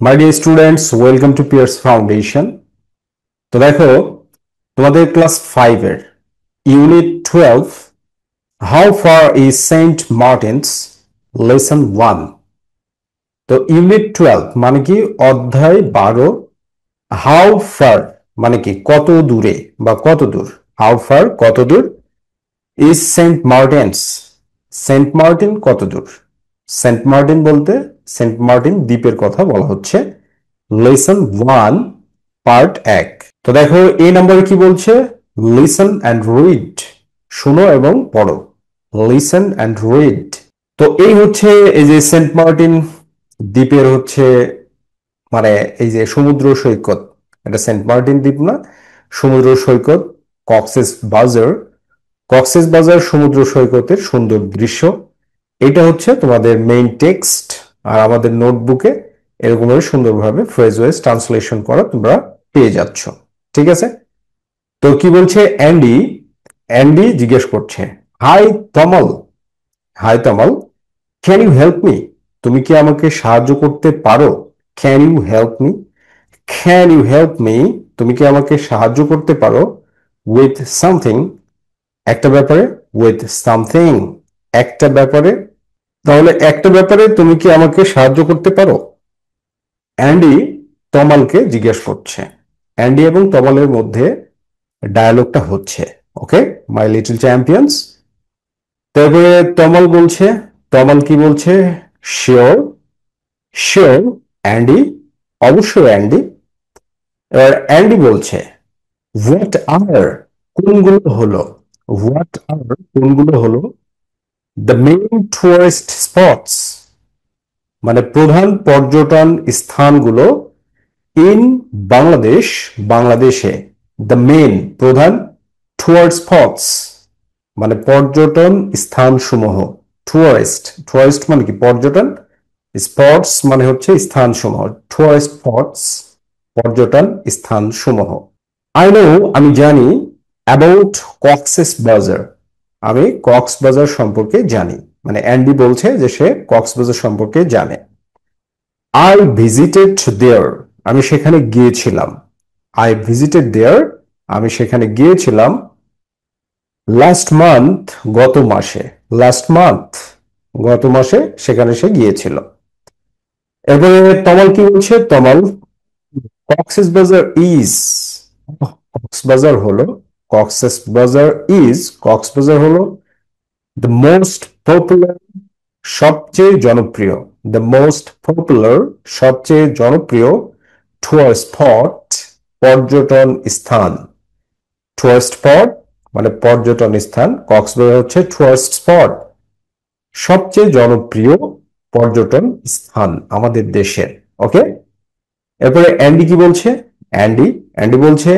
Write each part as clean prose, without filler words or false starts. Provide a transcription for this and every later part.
My dear students, welcome to Pears Foundation. তো দেখো, তোমাদের ক্লাস 5 এর unit 12 how far is Saint Martin's lesson 1। তো ইউনিট 12 মানে কি? অধ্যায় 12। হাউ ফার মানে কি? কত দূরে বা কত দূর। হাউ ফার কত দূর, is Saint Martin's Saint Martin কত দূর। সেন্ট মার্টিন বলতে সেন্ট মার্টিন দ্বীপের কথা বলা হচ্ছে। Lesson 1 part 1। তো দেখো এই নম্বরে কি বলছে? লিসন অ্যান্ড রিড, শুনো এবং পড়ো। Listen and read. তো এই হচ্ছে এই যে সেন্ট মার্টিন দ্বীপের হচ্ছে মানে এই যে সমুদ্র সৈকত। এটা সেন্ট মার্টিন দ্বীপ না, সমুদ্র সৈকত। কক্সেস বাজার, কক্সেস বাজার সমুদ্র সৈকতের সুন্দর দৃশ্য। এটা হচ্ছে তোমাদের মেইন টেক্সট। আর আমাদের নোটবুকে এরকম ভাবে সুন্দরভাবে ফ্রেজ ওয়াইজ ট্রান্সলেশন করা তোমরা পেয়ে যাচ্ছ। ঠিক আছে? তো কি বলছে? অ্যান্ডি, অ্যান্ডি জিজ্ঞেস করছে, hi Tamal, hi Tamal, can you help me? তুমি কি আমাকে সাহায্য করতে পারো? Can you help me, can you help me, তুমি কি আমাকে সাহায্য করতে পারো? উইথ সামথিং, একটা ব্যাপারে। উইথ সামথিং, একটা ব্যাপারে। তাহলে একটা ব্যাপারে তুমি কি আমাকে সাহায্য করতে পারো? অ্যান্ডি তমালকে জিজ্ঞেস করছে। অ্যান্ডি এবং তমালের মধ্যে ডায়ালগটা হচ্ছে। ওকে মাই লিটল চ্যাম্পিয়ন্স। তারপরে তমাল বলছে, তমাল কি বলছে? শিওর, শিওর অ্যান্ডি, অবশ্যই অ্যান্ডি। এবার অ্যান্ডি বলছে, হোয়াট আর, কোনগুলো হলো, হোয়াট আর কোনগুলো হলো, দ্য মেইন টুরিস্ট স্পটস, মানে প্রধান পর্যটন স্থানগুলো, ইন বাংলাদেশ, বাংলাদেশে, দ্য মেইন প্রধান, টুয়ার্ড স্পটস মানে পর্যটন স্থানসমূহ। টুয়ারিস্ট, টুয়ারিস্ট মানে কি? পর্যটন। স্পটস মানে হচ্ছে স্থানসমূহ। টুয়ারিস্ট স্পটস পর্যটন স্থানসমূহ। আই নো, আমি জানি, অ্যাবাউট কক্সেস বাজার, আমি কক্সবাজার সম্পর্কে জানি। মানে অ্যান্ডি বলছে যে সে কক্সবাজার সম্পর্কে জানে। আই ভিজিটেড দেয়ার, আমি সেখানে গিয়েছিলাম। আই ভিজিটেড দেয়ার, আমি সেখানে গিয়েছিলাম। লাস্ট মান্থ, গত মাসে। লাস্ট মান্থ, গত মাসে সেখানে সে গিয়েছিল। এরপরে তমাল কি বলছে? তমাল, কক্সেস বাজার ইজ, কক্সবাজার হলো, কক্সেস বাজার ইজ, কক্সবাজার হলো দ্য মোস্ট পপুলার, সবচেয়ে জনপ্রিয়। দ্য মোস্ট পপুলার, সবচেয়ে জনপ্রিয়, টুয়ারিস্ট স্পট, পর্যটন স্থান। টুয়ারিস্ট স্পট মানে পর্যটন স্থান। কক্সবাজার হচ্ছে টুয়ারিস্ট স্পট, সবচেয়ে জনপ্রিয় পর্যটন স্থান আমাদের দেশের। ওকে, এরপরে অ্যান্ডি কি বলছে? অ্যান্ডি, অ্যান্ডি বলছে,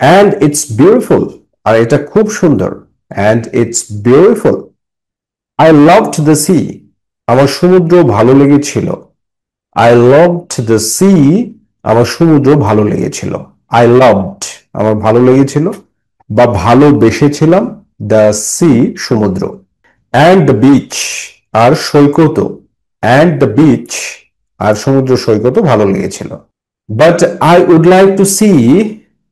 অ্যান্ড ইটস বিউটিফুল, আর এটা খুব সুন্দর। And it's beautiful. I loved the sea, আমার সমুদ্র ভালো লেগেছিল। আই লাভড দ্য সি, আমার সমুদ্র ভালো লেগেছিল। আই লাভড, আমার ভালো লেগেছিল বা ভালোবেসেছিলাম, দ্য সি সমুদ্র। অ্যান্ড দ্য বিচ, আর সৈকত। অ্যান্ড দ্য বিচ, আর সমুদ্র সৈকতও ভালো লেগেছিল। But I would like to see,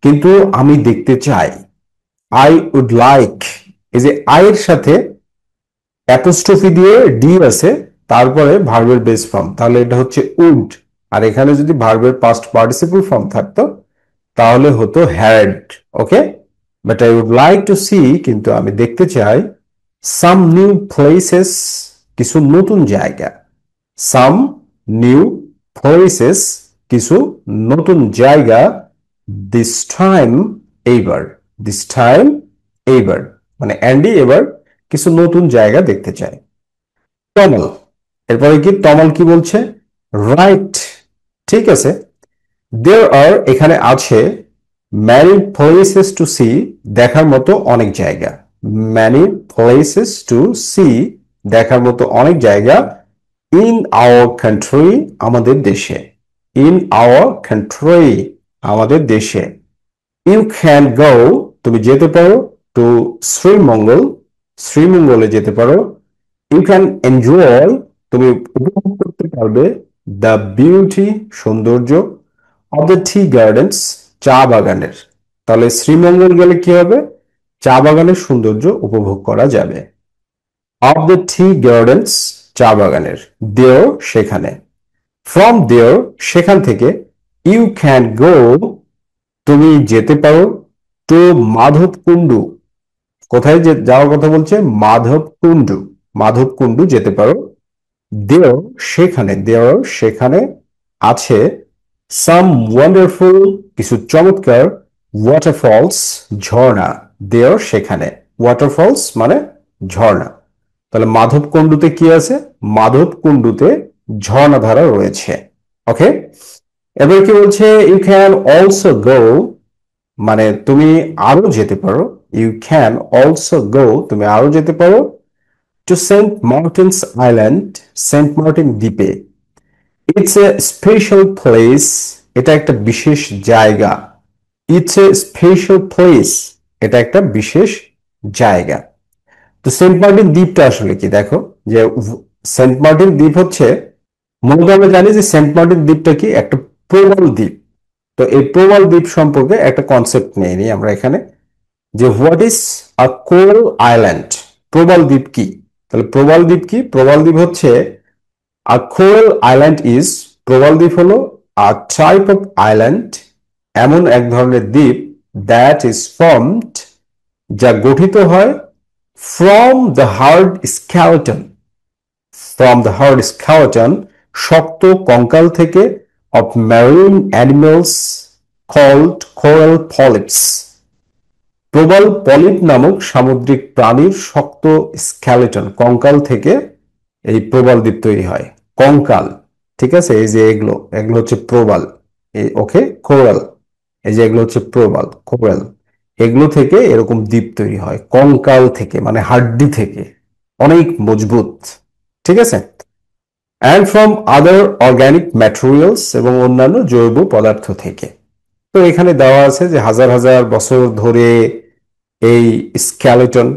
কিন্তু আমি দেখতে চাই। আই উড লাইক, এই যে আয়ের সাথে অ্যাপোস্ট্রফি দিয়ে ডি আছে, তারপরে ভার্বের বেস ফর্ম, তাহলে এটা হচ্ছে উড। আর এখানে যদি ভার্বের পাস্ট পার্টিসিপল ফর্ম থাকতো তাহলে হতো had. Okay, but I would like to see, কিন্তু আমি দেখতে চাই, সাম নিউ প্লেসেস, কিছু নতুন জায়গা। সাম নিউ প্লেসেস, কিছু নতুন জায়গা। দিস টাইম, এইবার। দিস টাইম, এইবার। মানে অ্যান্ডি এবার কিছু নতুন জায়গা দেখতে চায়। তমাল, এরপরে কি তমাল কি বলছে? রাইট, ঠিক আছে। দেয়ার আর, এখানে আছে, ম্যানি প্লেসেস টু সি, দেখার মতো অনেক জায়গা। ম্যানি প্লেসেস টু সি, দেখার মতো অনেক জায়গা। ইন আওয়ার কান্ট্রি, আমাদের দেশে। ইন আওয়ার কান্ট্রি, আমাদের দেশে। ইউ ক্যান গো, তুমি যেতে পারো। টু শ্রীমঙ্গল, শ্রীমঙ্গলে যেতে পারো। ইউ ক্যান এনজয়, তুমি উপভোগ করতে পারবে। দ্য বিউটি সৌন্দর্য অব দ্য টি গার্ডেন্স চা বাগানের। তাহলে শ্রীমঙ্গল গেলে কি হবে? চা বাগানের সৌন্দর্য উপভোগ করা যাবে। অব দ্য টি গার্ডেন্স চা বাগানের, দেও সেখানে, ফ্রম দেয়ার সেখান থেকে, ইউ ক্যান গো তুমি যেতে পারো, টু মাধবকুণ্ডু কোথায় যাওয়ার কথা বলছে? মাধবকুণ্ডু, মাধবকুণ্ডু যেতে পারো। দেয়ার সেখানে, দেয়ার সেখানে আছে, সাম ওয়ান্ডারফুল কিছু চমৎকার, ওয়াটারফলস ঝর্ণা, দেয়ার সেখানে, ওয়াটারফলস মানে ঝর্ণা। তাহলে মাধবকুণ্ডুতে কি আছে? মাধবকুণ্ডুতে ঝর্ণাধারা রয়েছে। ওকে, এবার কি বলছে? ইউ ক্যান অলসো গো মানে তুমি আরো যেতে পারো, ইউ ক্যান অলসো গো তুমি আরো যেতে পারো, to Saint Martin's island Saint Martin দ্বীপে। ইটস এ স্পেশাল প্লেস এটা একটা বিশেষ জায়গা। ইটস এ স্পেশাল প্লেস এটা একটা বিশেষ জায়গা। তো সেন্ট মার্টিন দ্বীপটা আসলে কি? দেখো যে সেন্ট মার্টিন দ্বীপ হচ্ছে, মূলত আমরা জানি যে সেন্ট মার্টিন দ্বীপটা কি একটা প্রবাল দ্বীপ। তো এই প্রবাল দ্বীপ সম্পর্কে একটা কনসেপ্ট নিয়ে নিই আমরা এখানে, যে what is a coral island, প্রবাল দ্বীপ কি? তাহলে প্রবাল দ্বীপ কি? প্রবাল দ্বীপ হচ্ছে, আ কোরাল আইল্যান্ড ইজ, প্রবাল দ্বীপ হলো আ টাইপ অফ আইল্যান্ড এমন এক ধরনের দ্বীপ, দ্যাট ইজ ফর্মড যা গঠিত হয়, from the hard skeleton, from the hard skeleton শক্ত কঙ্কাল থেকে, of marine animals called coral polyps, প্রবাল পলিপ নামক সামুদ্রিক প্রাণীর শক্ত স্কেলেটন কঙ্কাল থেকে এই প্রবাল দ্বীপ তৈরি হয়। কঙ্কাল, ঠিক আছে? এই যে এগুলো এগুলো হচ্ছে প্রবাল, ওকে, কোরাল, এই যে এগুলো হচ্ছে প্রবাল কোরাল, এগুলো থেকে এরকম দ্বীপ তৈরি হয় কঙ্কাল থেকে, মানে হাড্ডি থেকে, অনেক মজবুত, ঠিক আছে? And from other organic materials এবং অন্যান্য জৈব পদার্থ থেকে। তো এখানে দেওয়া আছে যে হাজার হাজার বছর ধরে এই স্কেলেটন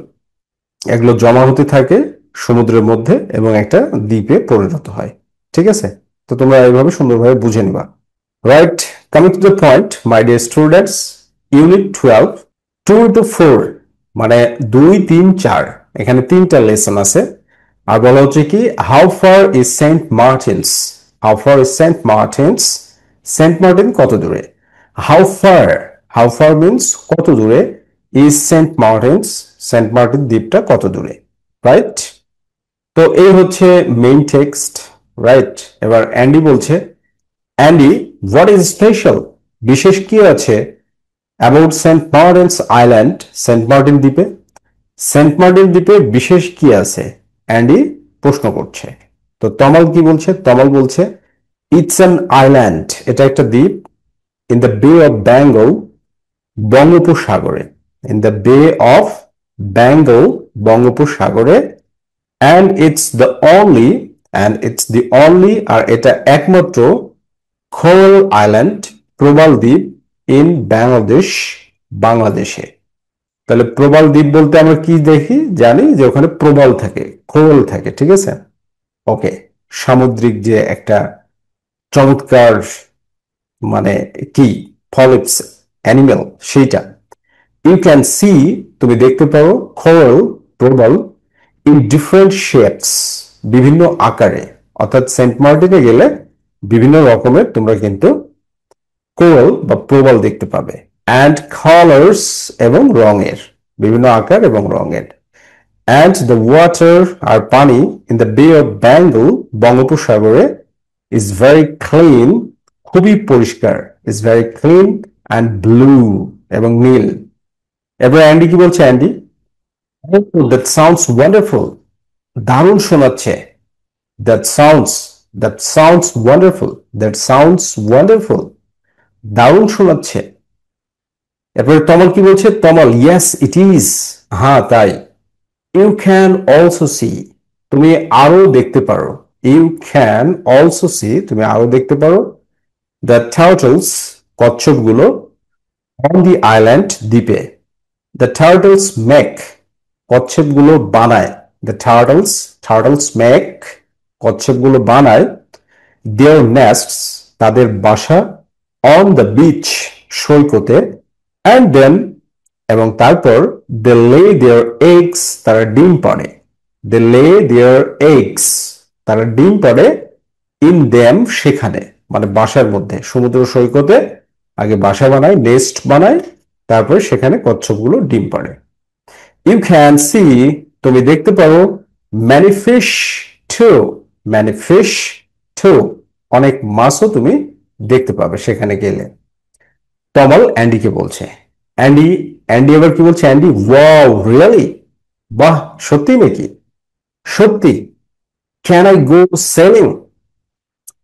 এগুলো জমা হতে থাকে সমুদ্রের মধ্যে এবং একটা দ্বীপে পরিণত হয়, ঠিক আছে? তো তোমরা এইভাবে সুন্দরভাবে বুঝে নিবা। Right, coming to the point my dear students, unit 12 2 to 4 মানে 2 3 4, এখানে তিনটা লেসন আছে। আর বলা হচ্ছে কি, how far is Saint Martin's, how far is Saint Martin's, Saint Martin কত দূরে। How far, how far means কত দূরে, is Saint Martin's Saint Martin দ্বীপটা কত দূরে, রাইট? তো এই হচ্ছে মেইন টেক্সট, রাইট? এবার অ্যান্ডি বলছে, অ্যান্ডি হোয়াট ইজ স্পেশাল, বিশেষ কি আছে, about Saint Martin's island, Saint Martin দ্বীপে, সেন্ট মার্টিন দ্বীপে বিশেষ কি আছে, অ্যান্ডি প্রশ্ন করছে। তো তমাল কি বলছে? তমাল বলছে, ইটস অ্যান আইল্যান্ড এটা একটা দ্বীপ, in the Bay of Bengal বঙ্গোপসাগরে, in the Bay of Bengal বঙ্গোপসাগরে, and it's the only, and it's the only আর এটা একমাত্র, কোরাল আইল্যান্ড প্রবাল দ্বীপ, ইন বাংলাদেশ বাংলাদেশে। তাহলে প্রবাল দ্বীপ বলতে আমরা কি দেখি, জানি যে ওখানে প্রবাল থাকে, কোরাল থাকে, ঠিক আছে? ওকে, সামুদ্রিক যে একটা চমৎকার মানে কি, পলিপস অ্যানিমেল সেইটা। ইউ ক্যান সি তুমি দেখতে পারো, কোরাল প্রবাল, ইন ডিফারেন্ট শেপস বিভিন্ন আকারে, অর্থাৎ সেন্ট মার্টিনে গেলে বিভিন্ন রকমের তোমরা কিন্তু কোরাল বা প্রবাল দেখতে পাবে, অ্যান্ড কালার্স এবং রঙের, বিভিন্ন আকার এবং রঙের। অ্যান্ড দ্য ওয়াটার আর পানি, in the Bay of Bengal বঙ্গোপসাগরে, ইজ ভেরি ক্লিন খুবই পরিষ্কার, is very clean and blue এবং নীল। এবার অ্যান্ডি কি বলছে? অ্যান্ডি, দ্যাট সাউন্ডস ওয়ান্ডারফুল দারুণ শোনাচ্ছে, that sounds, that sounds wonderful, that sounds wonderful দারুণ শোনাচ্ছে। এরপরে তমাল কি বলছে? তমাল, ইয়েস ইট ইজ, হ্যাঁ তাই। ইউ ক্যান অলসো সি তুমি আরো দেখতে পারো, ইউ ক্যান অলসো সি তুমি আরো দেখতে পারো, দ্য টার্টলস কচ্ছপগুলো, অন দি আইল্যান্ড দ্বীপে, দ্য টার্টলস মেক কচ্ছপগুলো বানায়, দ্য টার্টলস, টার্টলস মেক কচ্ছপগুলো বানায়, দেয়ার নেস্টস তাদের বাসা অন দ্য বিচ সৈকতে অ্যান্ড দেন এবং তারপর দে লে দেয়ার এগস তারা ডিম পাড়ে দে লে দেয়ার এগস তারা ডিম পাড়ে ইন দেম সেখানে মানে বাসার মধ্যে সমুদ্র সৈকতে আগে বাসা বানায় নেস্ট বানায় তারপরে সেখানে কচ্ছপগুলো ডিম পাড়ে ইউ ক্যান সি তুমি দেখতে পারো many fish too many fish too অনেক মাছও তুমি দেখতে পাবে সেখানে গেলে তমাল অ্যান্ডিকে বলছে অ্যান্ডি অ্যান্ডি আবার কি বলছে অ্যান্ডি ওয়াও রিয়েলি বাহ সত্যি নাকি সত্যি can I go selling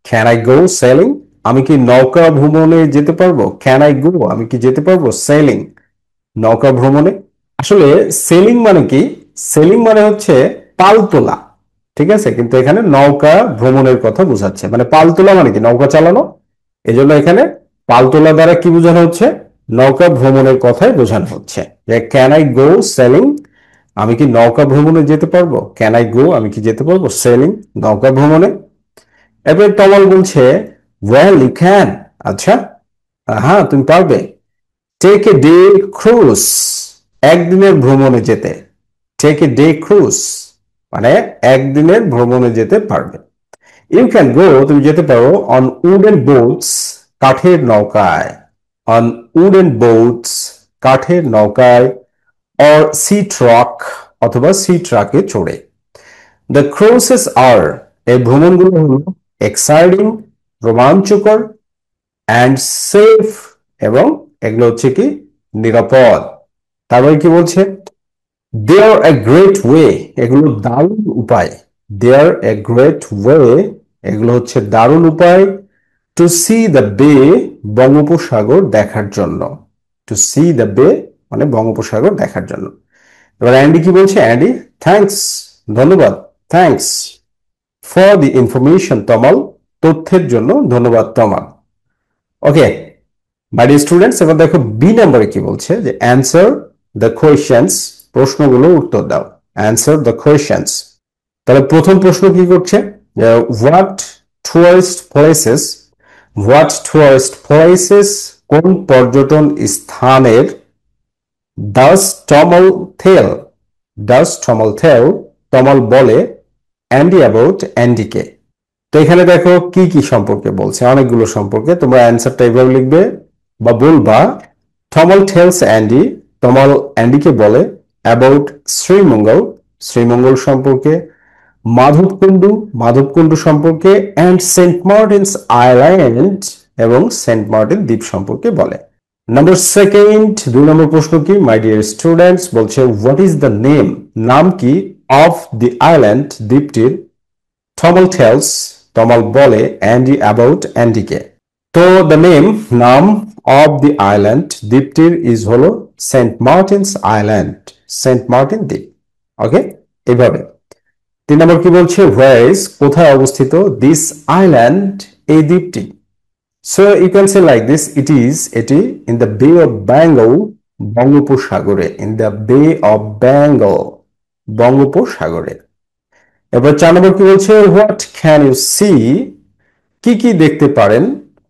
can I go selling আমি কি নৌকা ভ্রমণে যেতে পারবো ক্যান আই গো আমি কি যেতে পারবো সেলিং নৌকা ভ্রমণে আসলে সেলিং মানে কি সেলিং মানে হচ্ছে পাল তোলা ঠিক আছে কিন্তু এখানে নৌকা ভ্রমণের কথা বোঝাচ্ছে মানে পাল তোলা মানে কি নৌকা চালানো এজন্য এখানে পাল তোলা দ্বারা কি বোঝানো হচ্ছে নৌকা ভ্রমণের কথাই বোঝানো হচ্ছে যে ক্যান আই গো সেলিং আমি কি নৌকা ভ্রমণে যেতে পারবো ক্যান আই গো আমি কি যেতে পারবো সেলিং নৌকা ভ্রমণে এবার তমাল বলছে ওয়েল ইউ ক্যান আচ্ছা হ্যাঁ তুমি পারবে টেক এ ডে ক্রুজ একদিনের ভ্রমণে যেতে টেক এ ডে ক্রুজ মানে একদিনের ভ্রমণে যেতে পারবে ইউ ক্যান গো তুমি যেতে পারো অন উডেন বোটস কাঠের নৌকায় অন উডেন বোটস কাঠের নৌকায় অর সি ট্রাক অথবা সি ট্রাকে চড়ে দ্য ক্রুজেস আর এই ভ্রমণগুলো হলো এক্সাইটিং রোমাঞ্চকর অ্যান্ড সেফ এবং এগুলো হচ্ছে কি নিরাপদ তারপরে কি বলছে দে আর এ গ্রেট ওয়ে এগুলো দারুণ উপায় দে আর এ গ্রেট ওয়ে এগুলো হচ্ছে দারুণ উপায় টু সি দ্য বে বঙ্গোপসাগর দেখার জন্য টু সি দ্য বে মানে বঙ্গোপসাগর দেখার জন্য এবার অ্যান্ডি কি বলছে অ্যান্ডি থ্যাংকস ধন্যবাদ থ্যাংকস ফর দি ইনফরমেশন তমাল তথ্যের জন্য ধন্যবাদ তমাল ওকে মাই ডিয়ার স্টুডেন্টস এবার দেখো বি নম্বরে কি বলছে যে অ্যান্সার দ্য কোয়েশ্চেন্স প্রশ্নগুলো উত্তর দাও অ্যান্সার দ্য কোয়েশ্চেন্স তাহলে প্রথম প্রশ্ন কি করছে what tourist places what tourist places কোন পর্যটন স্থানের ডাস টমল থেল ডাস টমল থেল টমল বলে অ্যান্ডি অ্যাবাউট অ্যান্ডিকে তো এখানে দেখো কি কি সম্পর্কে বলছে অনেকগুলো সম্পর্কে তোমরা অ্যান্সারটা এইভাবে লিখবে বা বলবা টমল টেলস অ্যান্ডি টমল অ্যান্ডিকে বলে অ্যাবাউট শ্রীমঙ্গল শ্রীমঙ্গল সম্পর্কে মাধবকুণ্ডু মাধবকুণ্ডু সম্পর্কে অ্যান্ড সেন্ট মার্টিনস আইল্যান্ড এবং সেন্ট মার্টিন দ্বীপ সম্পর্কে বলে নাম্বার সেকেন্ড 2 নম্বর প্রশ্ন কি মাই ডিয়ার স্টুডেন্টস বলছে হোয়াট ইজ দ্য নেম নাম কি অফ দি আইল্যান্ড দ্বীপটির টমল টেলস টমল বলে অ্যান্ডি অ্যাবাউট অ্যান্ডিকে তো দ্য নেম নাম অফ দি আইল্যান্ড দ্বীপটির ইজ হলো Saint Martin's island Saint Martin দ্বীপ ওকে এইভাবে 3 নম্বর কি বলছে হোয়ার কোথায় অবস্থিত দিস আইল্যান্ড এই দ্বীপটি so you can say like this it is এটি in the Bay of Bengal বঙ্গোপসাগরে in the Bay of Bengal বঙ্গোপসাগরে এবার 4 নম্বর কি বলছে হোয়াট ক্যান ইউ সি কি কি দেখতে পারেন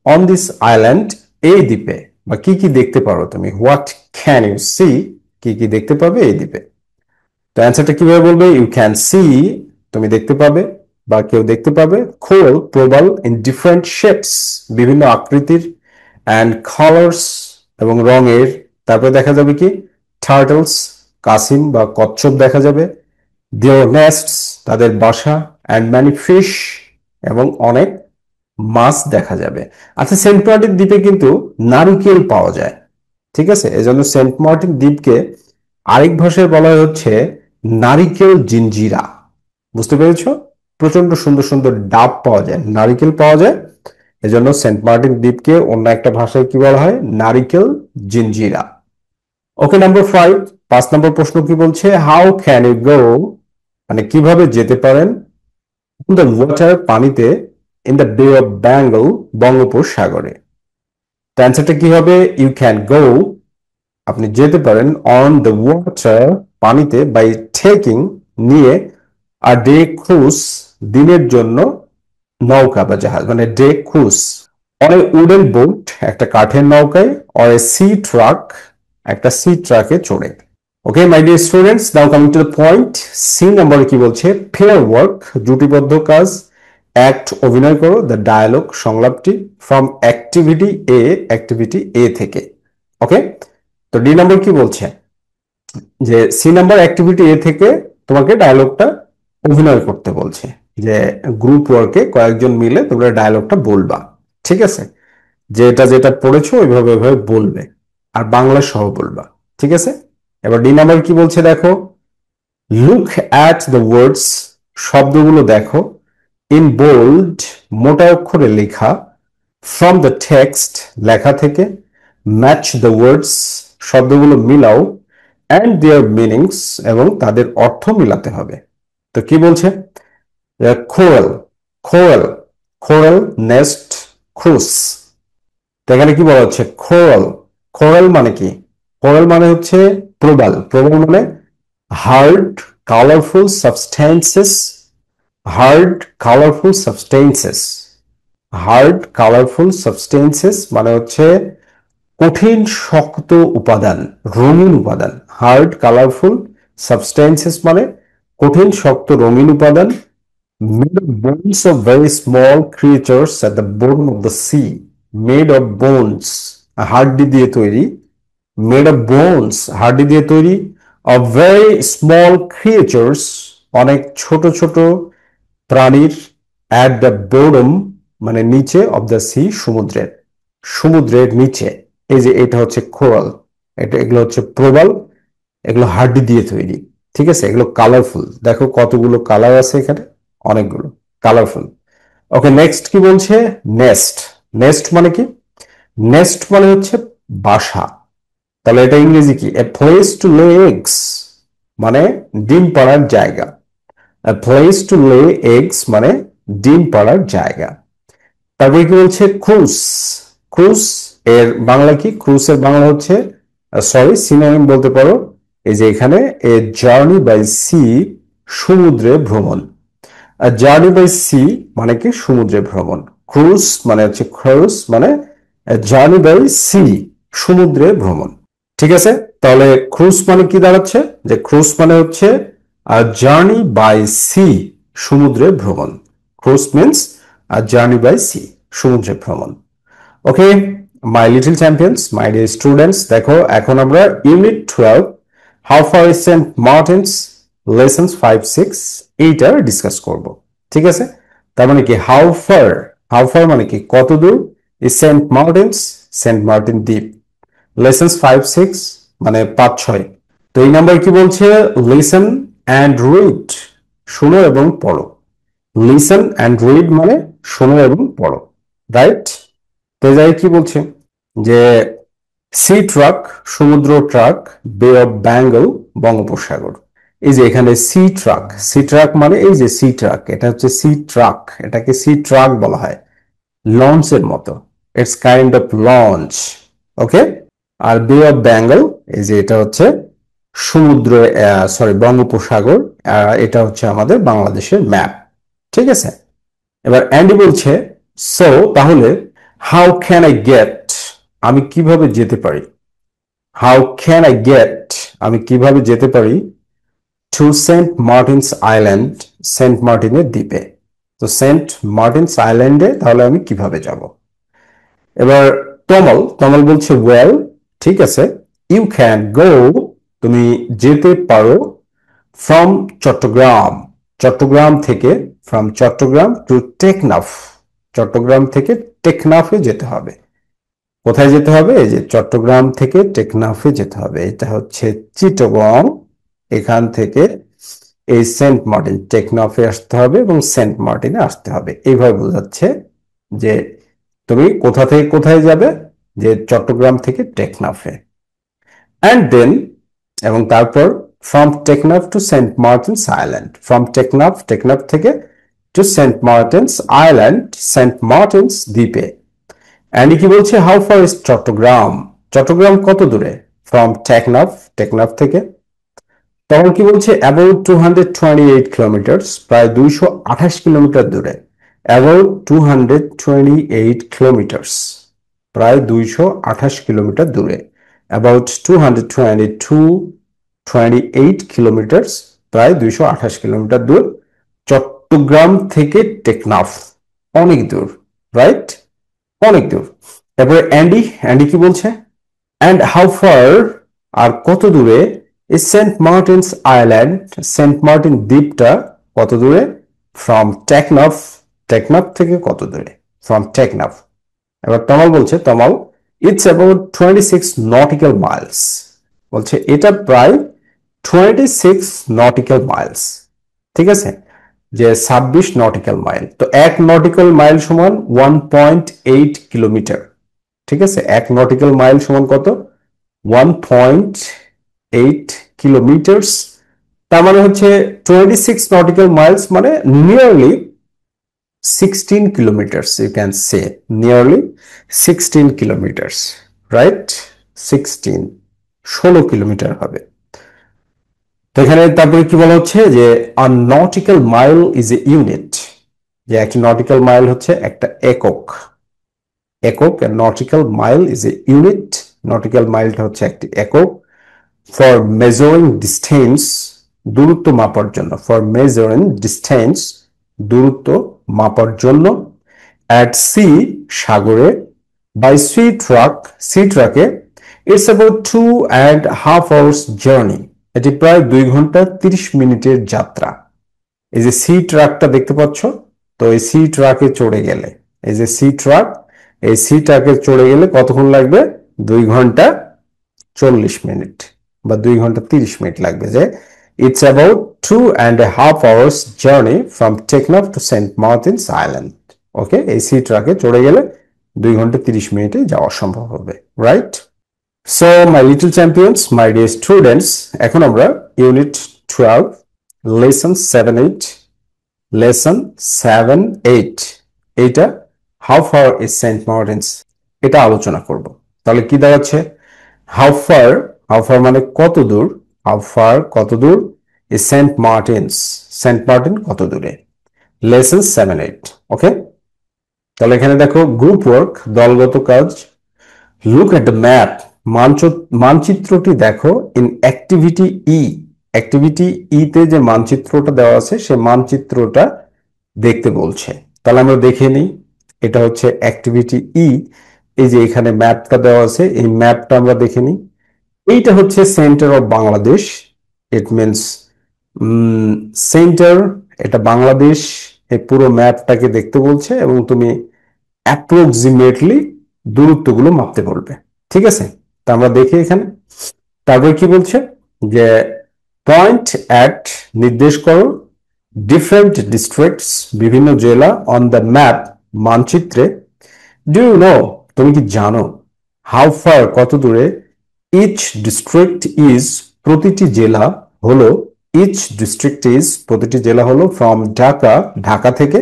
অন দিস আইল্যান্ড এই দ্বীপে বা কি কি দেখতে পারো তুমি হোয়াট ক্যান ইউ সি কি কি দেখতে পাবে এই দ্বীপে তো অ্যান্সারটা কিভাবে বলবে ইউ ক্যান সি তুমি দেখতে পাবে বা কেউ দেখতে পাবে খোল প্রবাল ইন ডিফারেন্ট শেপস বিভিন্ন আকৃতির অ্যান্ড কালার্স এবং রঙের তারপরে দেখা যাবে কি টার্টলস কাসিম বা কচ্ছপ দেখা যাবে দেয়ার নেস্টস তাদের বাসা অ্যান্ড ম্যানি ফিশ এবং অনেক মাছ দেখা যাবে আচ্ছা সেন্ট মার্টিন দ্বীপে কিন্তু নারিকেল পাওয়া যায় ঠিক আছে এজন্য সেন্ট মার্টিন দ্বীপকে আরেক ভাষায় বলা হচ্ছে নারিকেল জিঞ্জিরা বুঝতে পেরেছো প্রচন্ড সুন্দর সুন্দর ডাব পাওয়া যায় নারিকেল পাওয়া যায় এজন্য সেন্ট মার্টিন দ্বীপকে অন্য একটা ভাষায় কি বলা হয় নারিকেল জিঞ্জিরা ওকে নাম্বার 5 নম্বর প্রশ্ন কি বলছে হাউ ক্যান ইউ গো মানে কিভাবে যেতে পারেন দ্য ওয়াটার পানিতে in the Bay of Bengal বঙ্গোপসাগরে তো অ্যান্সারটা কি হবে ইউ ক্যান গো আপনি যেতে পারেন অন দ্য ওয়াটার পানিতে বাই টেকিং নিয়ে আ ডে ক্রুজ দিনের জন্য নৌকা বা জাহাজ, মানে day cruise. On a wooden boat, একটা কাঠের নৌকায়। অর এ সি ট্রাক, একটা সি ট্রাকে চড়ে। Okay my dear students, now coming to the point. C নম্বরে কি বলছে? পেয়ার ওয়ার্ক, জুটিবদ্ধ কাজ। অ্যাক্ট, অভিনয় করো। দ্য ডায়ালগ, সংলাপটি। From activity A, activity A থেকে। ওকে, তো ডি নম্বর কি বলছে? যে সি নাম্বার অ্যাক্টিভিটি এ থেকে তোমাকে ডায়লগটা অভিনয় করতে বলছে, যে গ্রুপ ওয়ার্কে কয়েকজন মিলে তোমরা ডায়লগটা বলবা। ঠিক আছে, যেটা যেটা পড়েছো ওইভাবে ওইভাবে বলবে, আর বাংলা সহ বলবা। ঠিক আছে, এবার ডি নাম্বার কি বলছে দেখো। লুক অ্যাট দ্য ওয়ার্ডস, শব্দগুলো দেখো। ইন বোল্ড, মোটা অক্ষরে লেখা। ফ্রম দ্য টেক্সট, লেখা থেকে। ম্যাচ দ্য ওয়ার্ডস, শব্দগুলো মিলাও। অ্যান্ড দেয়ার মিনিংস, এবং তাদের অর্থ মিলাতে হবে। তো কি বলছে? Coral, coral, coral, nest, cross. তো এখানে কি বলা হচ্ছে? কোরাল। কোরাল মানে কি? কোরাল মানে হচ্ছে প্রবাল। প্রবাল মানে hard colourful substances. Hard colourful substances. Hard colourful substances মানে হচ্ছে কঠিন শক্ত উপাদান, রঙিন উপাদান। হার্ড কালারফুল সাবস্টেন্সেস মানে কঠিন শক্ত রঙিন উপাদান। Made of bones of very small creatures at the bottom of the sea. Made of bones, হাড্ডি দিয়ে তৈরি। Made of bones, হাড্ডি দিয়ে তৈরি। Of very small creatures, অনেক ছোট ছোট প্রাণীর। At the bottom মানে নিচে, of the sea, সমুদ্রের। সমুদ্রের নিচে। এই যে এটা হচ্ছে কোরাল, এটা এগুলো হচ্ছে প্রবাল, এগুলো হাড্ডি দিয়ে তৈরি। ঠিক আছে, এগুলো কালারফুল। দেখো কতগুলো কালার আছে এখানে, অনেকগুলো কালারফুল। ওকে, নেক্সট কি বলছে? নেস্ট। নেস্ট মানে কি? নেস্ট মানে হচ্ছে বাসা। তাহলে এটা ইংরেজি কি? এ প্লেস টু লে এগস, মানে ডিম পাড়ার জায়গা। এ প্লেস টু লে এগস মানে ডিম পাড়ার জায়গা। তারপরে কি বলছে? ক্রুজ। ক্রুজ এর বাংলা কি? ক্রুজের বাংলা হচ্ছে, সরি, সিনোনিম বলতে পারো। এই যে এখানে এ জার্নি বাই সি, সমুদ্রে ভ্রমণ। জার্নি বাই সি মানে কি? সমুদ্রে ভ্রমণ। ক্রুজ মানে হচ্ছে, ক্রুজ মানে জার্নি বাই সি, সমুদ্রে ভ্রমণ। ঠিক আছে, তাহলে ক্রুজ মানে কি দাঁড়াচ্ছে? যে ক্রুজ মানে হচ্ছে জার্নি বাই সি, সমুদ্রে ভ্রমণ। Cruise means journey by sea, সমুদ্রে ভ্রমণ। Okay my little champions, my dear students, দেখো এখন আমরা unit 12 how far is Saint Martin's, lessons 5-6 এইটা ডিসকাস করব। ঠিক আছে, তার মানে কি হাউ ফার? হাউ ফার মানে কি? কত দূর? Is Saint Martin's, Saint Martin দ্বীপ। লেসন্স 5-6 মানে 5-6। তো এই নাম্বার কি বলছে? লিসন অ্যান্ড রিড, শুনো এবং পড়ো। লিসন অ্যান্ড রিড মানে শোনো এবং পড়ো, রাইট? তো যাই কি বলছে যে সি ট্রাক, সমুদ্র ট্রাক। বে অফ বেঙ্গল, বঙ্গোপসাগর। এই যে এখানে সি ট্রাক, সি ট্রাক মানে এই যে সি ট্রাক, এটা হচ্ছে সি ট্রাক, এটাকে সি ট্রাক বলা হয়, লঞ্চের মতো। It's kind of launch. Okay, আর বে অফ বেঙ্গল এই যে এটা হচ্ছে সমুদ্র, সরি বঙ্গোপসাগর। এটা হচ্ছে আমাদের বাংলাদেশের ম্যাপ। ঠিক আছে, এবার অ্যান্ডি বলছে সো তাহলে হাউ ক্যান আই গেট, আমি কিভাবে যেতে পারি। হাউ ক্যান আই গেট, আমি কিভাবে যেতে পারি। To Saint Martin's island, Saint মার্টিনের দ্বীপে। তো সেন্ট মার্টিনস আইল্যান্ডে তাহলে আমি কিভাবে যাব। এবার তমল, তমল বলছে ওয়েল, ঠিক আছে। ইউ ক্যান গো, তুমি যেতে পারো। ফ্রম চট্টগ্রাম, চট্টগ্রাম থেকে। ফ্রম চট্টগ্রাম টু টেকনাফ, চট্টগ্রাম থেকে টেকনাফে যেতে হবে। কোথায় যেতে হবে? এই যে চট্টগ্রাম থেকে টেকনাফে যেতে হবে। এটা হচ্ছে চিটাগং। এখান থেকে এই সেন্ট মার্টিন, টেকনাফে আসতে হবে এবং সেন্ট মার্টিনে আসতে হবে। এইভাবে বোঝাচ্ছে যে তুমি কোথা থেকে কোথায় যাবে, যে চট্টগ্রাম থেকে টেকনাফে। অ্যান্ড দেন, এবং তারপর from Teknaf to Saint Martin's island. From Teknaf, Teknaf থেকে to Saint Martin's island, Saint Martin's দ্বীপে। অ্যান্ড কি বলছে? How far is Chittagong, Chittagong কত দূরে। ফ্রম টেকনাফ, টেকনাফ থেকে। তখন কি বলছে? অ্যাবাউট 228 কিলোমিটার, প্রায় 228 কিলোমিটার দূরে। অ্যাবাউট 228 কিলোমিটার্স, প্রায় 228 কিলোমিটার দূরে। অ্যাবাউট 228 কিলোমিটার্স, প্রায় 228 কিলোমিটার দূর চট্টগ্রাম থেকে টেকনাফ। অনেক দূর, রাইট? অনেক দূর। তারপরে অ্যান্ডি, অ্যান্ডি কি বলছে? অ্যান্ড হাউ ফার, আর কত দূরে, is Saint Martin's island, Saint Martin দ্বীপটা কত দূরে, ফ্রম টেকনাফ, টেকনাফ থেকে কত দূরে, ফ্রম টেকনাফ। এবার তমাল বলছে, তমাল ইটস অ্যাবাউট 26 নটিক্যাল মাইলস, বলছে এটা প্রায় 26 নটিক্যাল মাইলস। ঠিক আছে, যে 26 নটিক্যাল মাইল, তো 1 নটিক্যাল মাইল সমান 1.8 কিলোমিটার। ঠিক আছে, 1 নটিক্যাল মাইল সমান কত? 1.8 কিলোমিটার্স। তার মানে হচ্ছে 26 নটিক্যাল মাইলস মানে nearly 16 kilometers, you can say nearly 16 kilometers, right? 16 kilometre হবে। তো এখানে তারপরে কি বলা হচ্ছে যে a nautical mile is a unit, যে একটা নটিক্যাল মাইল হচ্ছে একটা একক। একক, nautical mile is a unit, nautical মাইলটা হচ্ছে একটি একক। ফর মেজারিং ডিস্টেন্স, দূরত্ব মাপার জন্য, ফর মেজারিং ডিস্টেন্স, দূরত্ব মাপার জন্য। অ্যাট সি, সাগরে। বাই সি ট্রাক, সি ট্রাকে। ইটস অ্যাবাউট 2.5 hours জার্নি, এটি প্রায় 2 ঘন্টা 30 মিনিটের যাত্রা। এই যে সি ট্রাকটা দেখতে পাচ্ছ, তো এই সি ট্রাকে চড়ে গেলে, এই যে সি ট্রাক, এই সি ট্রাকে চড়ে গেলে কতক্ষণ লাগবে? 2 ঘন্টা 40 মিনিট বা 2 ঘন্টা 30 মিনিট লাগবে। যে it's about 2.5 hours journey from Teknaf to Saint Martin's island. Okay, এই সি ট্রাকে চড়ে গেলে 2 ঘন্টা 30 মিনিটে যাওয়া সম্ভব হবে, right? So my little champions, my dear students, এখন আমরা ইউনিট 12 লেসন 7-8, লেসন 7-8 এইটা how far is Saint Martin's এটা আলোচনা করব। তাহলে কি দাঁড়াচ্ছে? হাউ ফার, হাউ ফার মানে কত দূর, হাউ ফার কত দূর, is Saint Martin's, Saint Martin কত দূরে। Lesson 7-8, okay. তাহলে এখানে দেখো গ্রুপ ওয়ার্ক, দলগত কাজ। লুক এট দ্য ম্যাপ, মানচিত্রটি দেখো। In activity E, activity E তে যে মানচিত্রটা দেওয়া আছে সে মানচিত্রটা দেখতে বলছে। তাহলে আমরা দেখে নিই, এটা হচ্ছে অ্যাক্টিভিটি ই। এই যে এখানে ম্যাপটা দেওয়া আছে, এই ম্যাপটা আমরা দেখে নিই। এইটা হচ্ছে centre of Bangladesh, it means centre, এটা বাংলাদেশ। এই পুরো ম্যাপটাকে দেখতে বলছে এবং তুমি অ্যাপ্রক্সিমেটলি দূরত্বগুলো মাপতে বলবে। ঠিক আছে, তা আমরা দেখি এখানে। তারপরে কি বলছে যে পয়েন্ট অ্যাট, নির্দেশ করো, ডিফারেন্ট ডিস্ট্রিক্টস, বিভিন্ন জেলা, অন দ্য ম্যাপ, মানচিত্রে। ডু ইউ নো, তুমি কি জানো, হাউ ফার কত দূরে, ইচ ডিস্ট্রিক্ট ইজ, প্রতিটি জেলা হলো, ইচ ডিস্ট্রিক্ট ইজ, প্রতিটি জেলা হলো, ফ্রম ঢাকা, ঢাকা থেকে।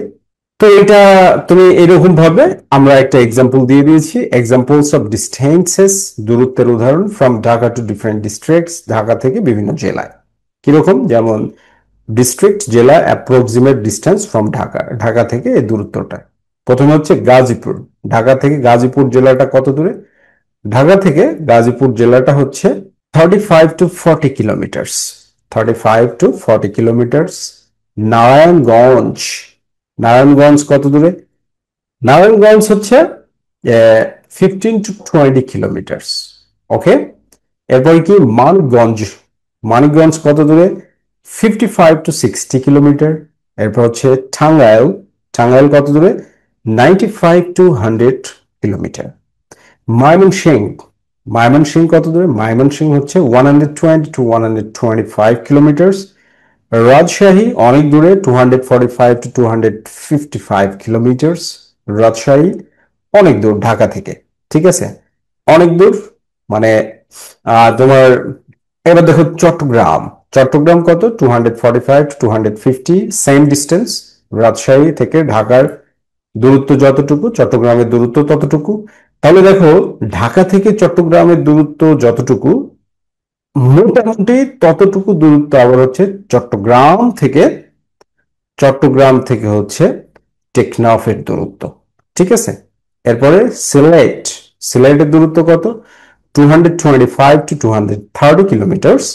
তো এটা তুমি এরকম ভাবে, আমরা একটা এক্সাম্পল দিয়ে দিয়েছি, এক্সাম্পলস অফ ডিস্টেন্সেস, দূরত্বের উদাহরণ, from Dhaka to different districts, Dhaka থেকে বিভিন্ন জেলায়। কিরকম? যেমন ডিস্ট্রিক্ট, জেলা, approximate distance from Dhaka, Dhaka থেকে এই দূরত্বটা। প্রথমে হচ্ছে গাজীপুর, ঢাকা থেকে গাজীপুর জেলাটা কত দূরে? ঢাকা থেকে গাজীপুর জেলাটা হচ্ছে 35 to 40 kilometres, 35 to 40 kilometres. Narayanganj, Narayanganj কত দূরে? নারায়ণগঞ্জ হচ্ছে 15 to 20 কিলোমিটার্স। ওকে, এরপর কি মানিকগঞ্জ, মানিকগঞ্জ কত দূরে? 55 to 60 কিলোমিটার। এরপর হচ্ছে টাঙ্গাইল, টাঙ্গাইল কত দূরে? 95 to 100 কিলোমিটার। ময়মনসিংহ, ময়মনসিংহ কত দূরে? ময়মনসিংহ হচ্ছে 120 to 125 কিলোমিটার্স। রাজশাহী অনেক দূরে, 245 to 255 কিলোমিটার্স। রাজশাহী অনেক দূর ঢাকা থেকে। ঠিক আছে, অনেক দূর মানে তোমার। এবার দেখো চট্টগ্রাম, চট্টগ্রাম কত? 245 to 250, সেম ডিস্টেন্স। রাজশাহী থেকে ঢাকার দূরত্ব যতটুকু, চট্টগ্রামের দূরত্ব ততটুকু। তাহলে দেখো ঢাকা থেকে চট্টগ্রামের দূরত্ব যতটুকু, মোটামুটি ততটুকু দূরত্ব আবার হচ্ছে চট্টগ্রাম থেকে, চট্টগ্রাম থেকে হচ্ছে টেকনাফের দূরত্ব, ঠিক আছে। এরপরে সিলেটের দূরত্ব কত? 225 to 230 কিলোমিটার্স।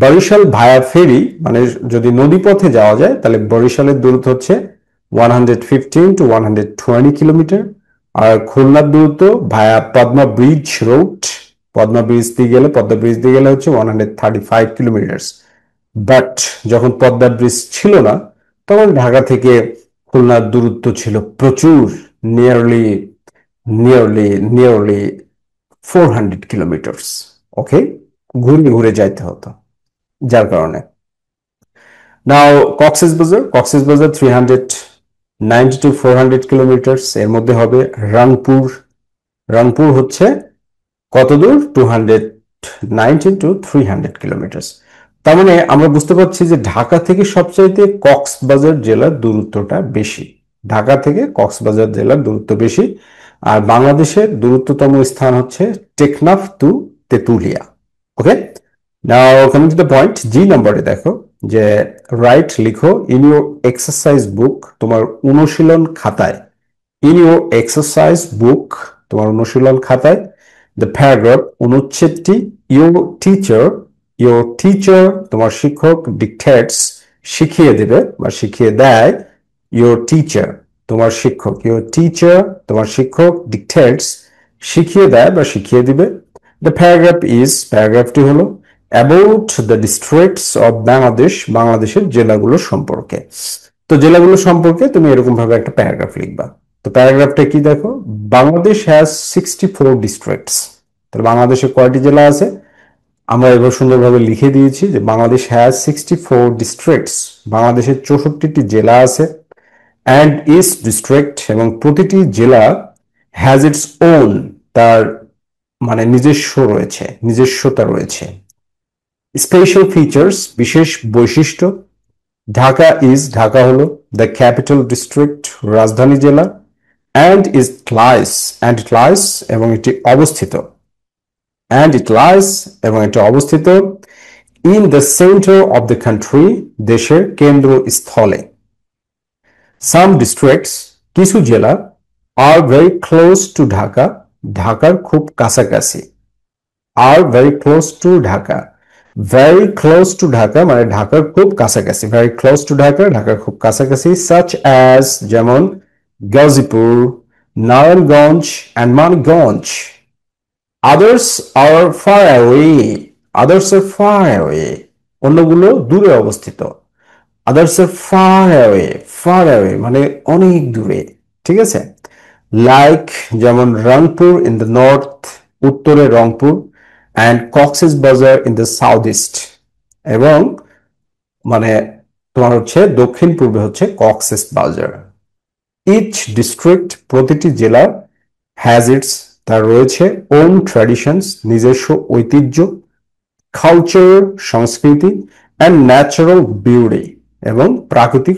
বরিশাল ভায়া ফেরি, মানে যদি নদী পথে যাওয়া যায় তাহলে বরিশালের দূরত্ব হচ্ছে 115 to 120 কিলোমিটার। আর খুলনার দূরত্ব ভায়া পদ্মা ব্রিজ দিয়ে গেলে হচ্ছে 135 কিলোমিটার। বাট যখন পদ্মা ব্রিজ ছিল না তখন ঢাকা থেকে খুলনার দূরত্ব ছিল প্রচুর, নিয়ারলি নিয়ারলি নিয়ারলি 400 কিলোমিটার্স। ওকে, ঘুরে ঘুরে যাইতে হতো, যার কারণে। নাও কক্সবাজার 390 to 400 কিলোমিটার্স। এর মধ্যে হবে রংপুর হচ্ছে কত দূর? 290 to 300 কিলোমিটার্স। তার মানে আমরা বুঝতে পারছি যে ঢাকা থেকে সবচাইতে কক্সবাজার জেলার দূরত্বটা বেশি। ঢাকা থেকে কক্সবাজার জেলার দূরত্ব বেশি। আর বাংলাদেশের দূরত্বতম স্থান হচ্ছে Teknaf to Tetulia. Okay, now coming to the point, G নম্বরে দেখো যে লিখো ইন ইউর এক্সারসাইজ বুক, তোমার অনুশীলন খাতায়। ইন ইউর এক্সারসাইজ বুক, তোমার অনুশীলন খাতায়, দ্য প্যারাগ্রাফ, অনুচ্ছেদটি, ইউর টিচার তোমার শিক্ষক, ডিকটেটস শিখিয়ে দেবে বা শিখিয়ে দেয়, ইউর টিচার ডিকটেটস শিখিয়ে দেয় বা শিখিয়ে দিবে। দ্য প্যারাগ্রাফটি হলো অ্যাবাউট দ্য ডিস্ট্রিক্টস অফ বাংলাদেশের জেলাগুলো সম্পর্কে। তো জেলাগুলো সম্পর্কে তুমি এরকম ভাবে একটা প্যারাগ্রাফ লিখবা। তো প্যারাগ্রাফটা কি দেখো, বাংলাদেশ হ্যাজ 64 ডিস্ট্রিক্টস। তাহলে বাংলাদেশে কয়টি জেলা আছে? আমরা এবার সুন্দরভাবে লিখে দিয়েছি যে বাংলাদেশ হ্যাজ 64 ডিস্ট্রিক্টস, বাংলাদেশের 64টি জেলা আছে। অ্যান্ড ইচ ডিস্ট্রিক্ট, এবং প্রতিটি জেলা, হ্যাজ ইটস ওন, তার মানে নিজস্বতা রয়েছে। স্পেশাল ফিচার্স, বিশেষ বৈশিষ্ট্য। ঢাকা হলো দ্য ক্যাপিটাল ডিস্ট্রিক্ট, রাজধানী জেলা। অ্যান্ড ইট লাইস, এবং এটি অবস্থিত in the centre of the country, দেশের কেন্দ্রস্থলে। সাম ডিস্ট্রিক্টস, কিছু জেলা, আর ভেরি ক্লোজ টু ঢাকার খুব কাছাকাছি। ভেরি ক্লোজ টু ঢাকা মানে ঢাকার খুব কাছাকাছি, ঢাকার খুব কাছাকাছি। সাচ অ্যাজ, যেমন Gazipur, Narayanganj and Manikganj. Others are far away, অন্যগুলো দূরে অবস্থিত। আদার্স আর ফার অ্যাওয়ে মানে অনেক দূরে, ঠিক আছে। লাইক, যেমন রংপুর ইন দ্য নর্থ, উত্তরে রংপুর, অ্যান্ড কক্সেস বাজার ইন দ্য সাউথ ইস্ট, এবং মানে তোমার হচ্ছে দক্ষিণ পূর্বে হচ্ছে কক্সেস বাজার। ইচ ডিস্ট্রিক্ট, প্রতিটি জেলা, হ্যাজ ইটস, তার রয়েছে, ওন ট্র্যাডিশনস, নিজস্ব ঐতিহ্য, কালচার, সংস্কৃতি, অ্যান্ড ন্যাচারাল বিউটি, এবং প্রাকৃতিক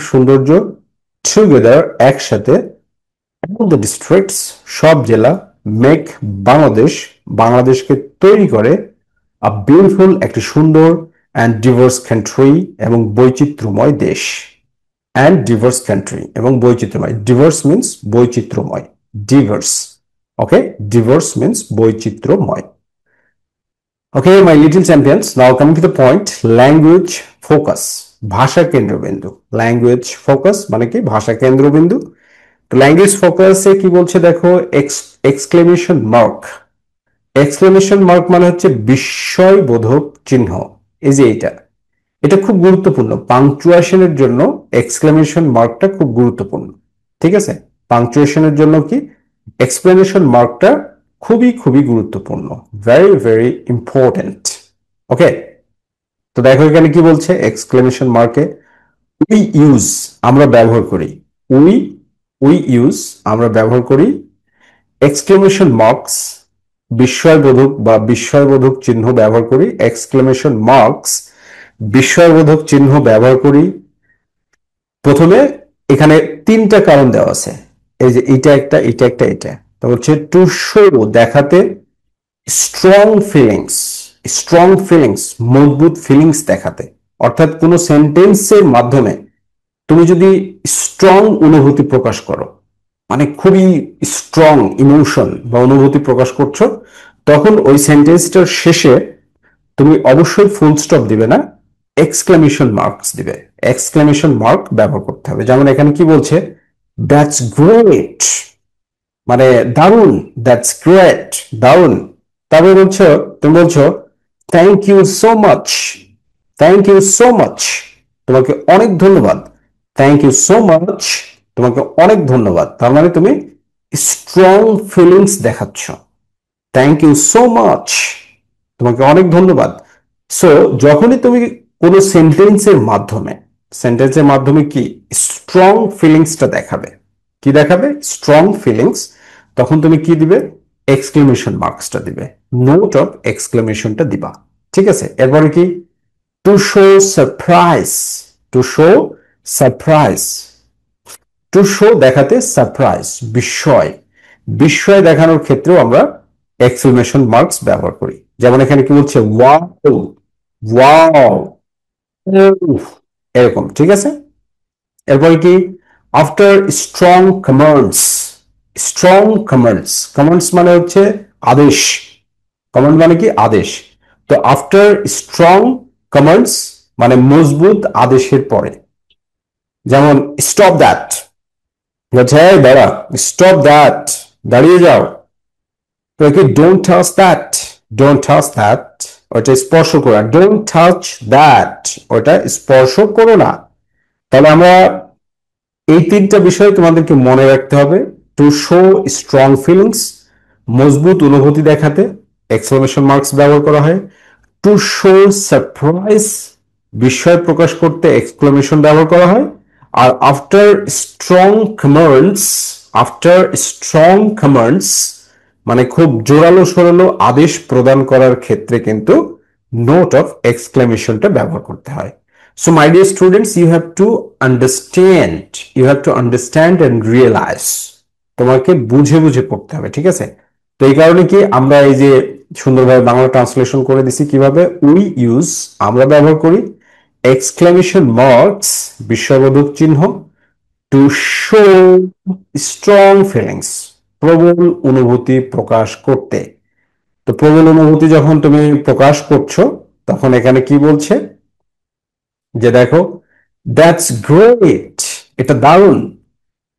সৌন্দর্য, টুগেদার, একসাথে। অল দ্য ডিস্ট্রিক্টস, সব জেলা, মেক বাংলাদেশকে তৈরি করে আ বিউটিফুল, একটি সুন্দর, অ্যান্ড ডিভার্স কান্ট্রি, এবং বৈচিত্র্যময় দেশ। ডিভার্স মিন্স বৈচিত্র্যময়, ডিভার্স মিন্স বৈচিত্র্যময়। Okay, my little champions, now coming to the point, language focus, ভাষা কেন্দ্রবিন্দু। ল্যাঙ্গুয়েজ ফোকাস মানে কি? ভাষা কেন্দ্রবিন্দু। তো ল্যাঙ্গুয়েজ ফোকাসে কি বলছে দেখো, এক্সক্লেমেশন মার্ক মানে হচ্ছে বিস্ময়বোধক চিহ্ন। এই যে এটা খুব গুরুত্বপূর্ণ পাংচুয়েশনের জন্য। এক্সক্লেমেশন মার্কটা খুব গুরুত্বপূর্ণ, ঠিক আছে। পাংচুয়েশনের জন্য কি এক্সক্লেমেশন মার্কটা খুবই খুবই গুরুত্বপূর্ণ, ভেরি ভেরি ইম্পর্টেন্ট। ওকে, তো দেখো এখানে কি বলছে, এক্সক্লেমেশন মার্কে আমরা ব্যবহার করি, আমরা ব্যবহার করি এক্সক্লেমেশন মার্কস, বিস্ময়বোধক চিহ্ন ব্যবহার করি। এক্সক্লেমেশন মার্কস, বিস্ময়বোধক চিহ্ন ব্যবহার করি। প্রথমে এখানে তিনটা কারণ দেওয়া আছে, এই যে এটা তো হচ্ছে টু শো, দেখাতে, স্ট্রং ফিলিংস, মজবুত ফিলিংস দেখাতে। অর্থাৎ কোনো সেন্টেন্সের মাধ্যমে তুমি যদি স্ট্রং অনুভূতি প্রকাশ করো, মানে খুবই স্ট্রং ইমোশন বা অনুভূতি প্রকাশ করছো, তখন ওই সেন্টেন্সটার শেষে তুমি অবশ্যই ফুল স্টপ দিবে না, এক্সক্লেমেশন মার্কস দিবে। এক্সক্লেমেশন মার্ক ব্যবহার করতে হবে। যেমন এখানে কি বলছে, দ্যাটস গ্রেট, মানে দারুণ, দ্যাটস গ্রেট, দারুণ। তারপরে বলছো, তুমি বলছো thank you so much, thank you so much, তোমাকে অনেক ধন্যবাদ। থ্যাংক ইউ সো মাচ, তোমাকে অনেক ধন্যবাদ। তার মানে তুমি স্ট্রং ফিলিংস দেখাচ্ছ। থ্যাংক ইউ সো মাচ, তোমাকে অনেক ধন্যবাদ। সো যখনই তুমি কোনো সেন্টেন্সের মাধ্যমে কি স্ট্রং ফিলিংসটা দেখাবে, কি দেখাবে, স্ট্রং ফিলিংস, তখন তুমি কি দিবে, এক্সক্লেমেশন মার্কসটা দিবে, নোট অফ এক্সক্লেমেশনটা দিবা। ঠিক আছে, এরপরে কি, to show surprise, to show surprise, to show দেখাতে, সারপ্রাইজ বিস্ময়, বিস্ময় দেখানোর ক্ষেত্রেও আমরা এক্সক্লেমেশন মার্কস ব্যবহার করি। যেমন এখানে কি বলছে, ওয়াও, ওয়াও, এরকম। ঠিক আছে, এরপরে কি, after strong commands, strong commands, commands মানে হচ্ছে আদেশ, কমান্ড মানে কি আদেশ। তো আফটার স্ট্রং কমান্ডস মানে মজবুত আদেশের পরে। যেমন স্টপ দ্যাট, বলছে এই দাঁড়া, স্টপ দ্যাট, দাঁড়িয়ে যাও। তো কি, don't touch that, don't touch that, ওটা স্পর্শ করো না, ডোন্ট টাচ দ্যাট, ওটা স্পর্শ করো না। তাহলে আমরা এই তিনটা বিষয় তোমাদেরকে মনে রাখতে হবে। টু শো স্ট্রং ফিলিংস, মজবুত অনুভূতি দেখাতে এক্সক্লেমেশন মার্কস ব্যবহার করা হয়। টু শো সারপ্রাইজ, বিস্ময় প্রকাশ করতে এক্সক্লেমেশন ব্যবহার করা হয়। আর after strong commands, after strong commands মানে খুব জোরালো সরালো আদেশ প্রদান করার ক্ষেত্রে কিন্তু নোট অফ এক্সক্লেমেশনটা ব্যবহার করতে হয়। So my dear students, you have to understand and realize, তোমাকে বুঝে বুঝে পড়তে হবে। ঠিক আছে, তো এই কারণে কি আমরা এই যে সুন্দরভাবে বাংলা ট্রান্সলেশন করে দিছি, কিভাবে, উই ইউজ, আমরা ব্যবহার করি এক্সক্লেমেশন মার্কস, বিস্ময়বোধক চিহ্ন, টু শো স্ট্রং ফিলিংস, প্রবল অনুভূতি প্রকাশ করতে। তো প্রবল অনুভূতি যখন তুমি প্রকাশ করছো, তখন এখানে কি বলছে, যে দেখো, দ্যাটস গ্রেট, এটা দারুণ।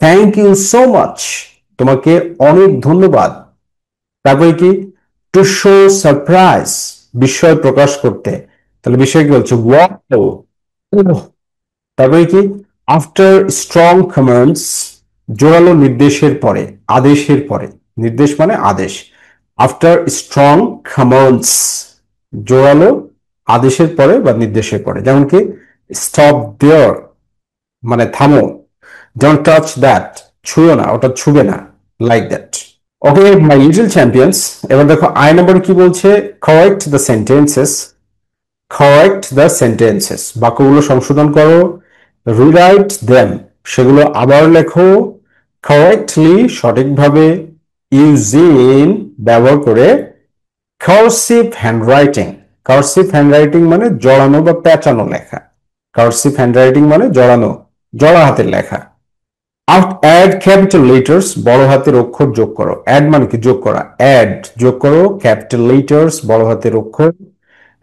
থ্যাংক ইউ সো মাচ, তোমাকে অনেক ধন্যবাদ। তারপরে কি, টু শো সারপ্রাইজ, বিস্ময় প্রকাশ করতে। তাহলে বিষয় কি বলছে, ওয়াও। তারপরে কি, আফটার স্ট্রং কমান্ডস, জোরালো নির্দেশের পরে, আদেশের পরে, নির্দেশ মানে আদেশ। আফটার স্ট্রং কমান্ডস, জোরালো আদেশের পরে বা নির্দেশের পরে। যেমন কি, স্টপ দেয়ার মানে থামো, ডোন্ট টাচ দ্যাট, ছুঁয়ো না, ওটা ছুবে না, like that. Okay my little champions, এবার দেখো আই নাম্বার কি বলছে, correct the sentences, correct the sentences, বাক্যগুলো সংশোধন করো, রিরাইট দেম, সেগুলো আবার লেখো, কারেক্টলি, সঠিকভাবে, ইউজিং, ব্যবহার করে, কার্সিভ হ্যান্ডরাইটিং, কার্সিভ হ্যান্ডরাইটিং মানে জড়ানো বা পেঁচানো লেখা, কার্সিভ হ্যান্ডরাইটিং মানে জড়ানো, জড়া হাতের লেখা। অ্যাড ক্যাপিটাল লেটার্স, বড় হাতের অক্ষর যোগ করো, অ্যাড মানে কি যোগ করা, অ্যাড যোগ করো, ক্যাপিটাল লেটার্স বড় হাতের অক্ষর,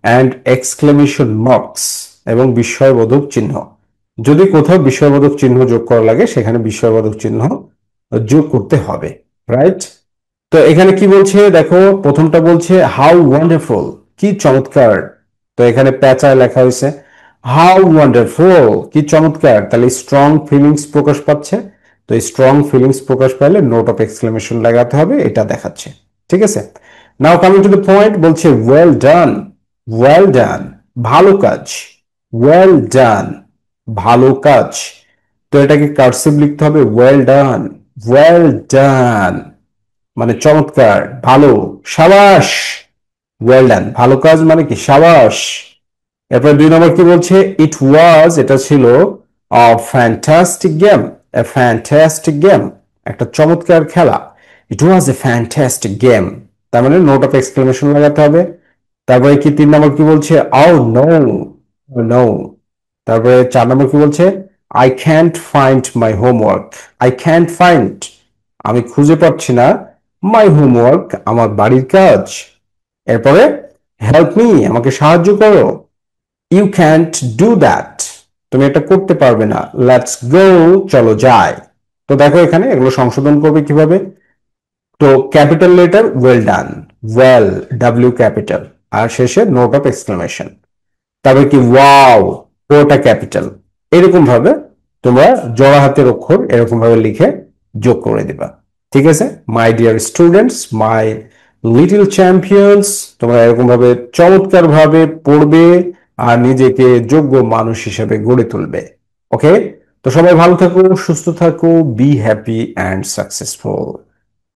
অ্যান্ড এক্সক্লেমেশন মার্কস এবং বিস্ময়বোধক চিহ্ন। যদি কোথাও বিস্ময়বোধক চিহ্ন যোগ করা লাগে, সেখানে বিস্ময়বোধক চিহ্ন যোগ করতে হবে, রাইট। তো এখানে কি বলছে দেখো, প্রথমটা বলছে হাউ ওয়ান্ডারফুল, কি চমৎকার। তো এখানে প্যাচায় লেখা হয়েছে হাউ ওয়ান্ডারফুল, কি চমৎকার, তাহলে স্ট্রং ফিলিংস প্রকাশ পাচ্ছে। তো স্ট্রং ফিলিংস প্রকাশ পাইলে নোট অফ এক্সক্লেমেশন লাগাতে হবে, এটা দেখাচ্ছে। ঠিক আছে, নাও কামিং টু দ্য পয়েন্ট, বলছে ওয়েল ডান, ওয়েল ডান, ভালো কাজ, ওয়েল ডান, ভালো কাজ। তো এটাকে কার্সিভ লিখতে হবে, ওয়েল ডান, ওয়েল ডান মানে চমৎকার, ভালো, সাবাস, ওয়েল ডান, ভালো কাজ মানে কি সাবাস। এরপর 2 নম্বর কি বলছে, ইট ওয়াজ, এটা ছিল, a fantastic game, a fantastic game, একটা চমৎকার খেলা। ইট ওয়াজ এ ফ্যান্টাস্টিক গেম, তার মানে নোট অফ এক্সক্লেমেশন লাগাতে হবে। তারপরে কি 3 নম্বর কি বলছে, ও নো, নো। তারপরে 4 নম্বর কি বলছে? I can't find my homework. I can't find, আমি খুঁজে পাচ্ছি না, মাই হোমওয়ার্ক, আমার বাড়ির কাজ। এরপরে হেল্প মি, আমাকে সাহায্য করো। ইউ ক্যান্ট ডু দ্যাট, তুমি এটা করতে পারবে না। লেটস গো, চলো যাই। তো দেখো এখানে এগুলো সংশোধন করবে কিভাবে। তো capital letter well done, well, W capital, আর শেষে নোট অফ এক্সক্লেমেশন। তারপরে কি ওয়াও, ওটা ক্যাপিটাল। এরকম ভাবে তোমরা জোড়া হাতের অক্ষর এরকম ভাবে লিখে যোগ করে দিবা। ঠিক আছে, মাই ডিয়ার স্টুডেন্টস, মাই লিটল চ্যাম্পিয়ন্স, তোমরা এরকম ভাবে চমৎকার ভাবে পড়বে আর নিজেকে যোগ্য মানুষ হিসেবে গড়ে তুলবে। ওকে, তো সবাই ভালো থাকো, সুস্থ থাকো, বি হ্যাপি অ্যান্ড সাকসেসফুল।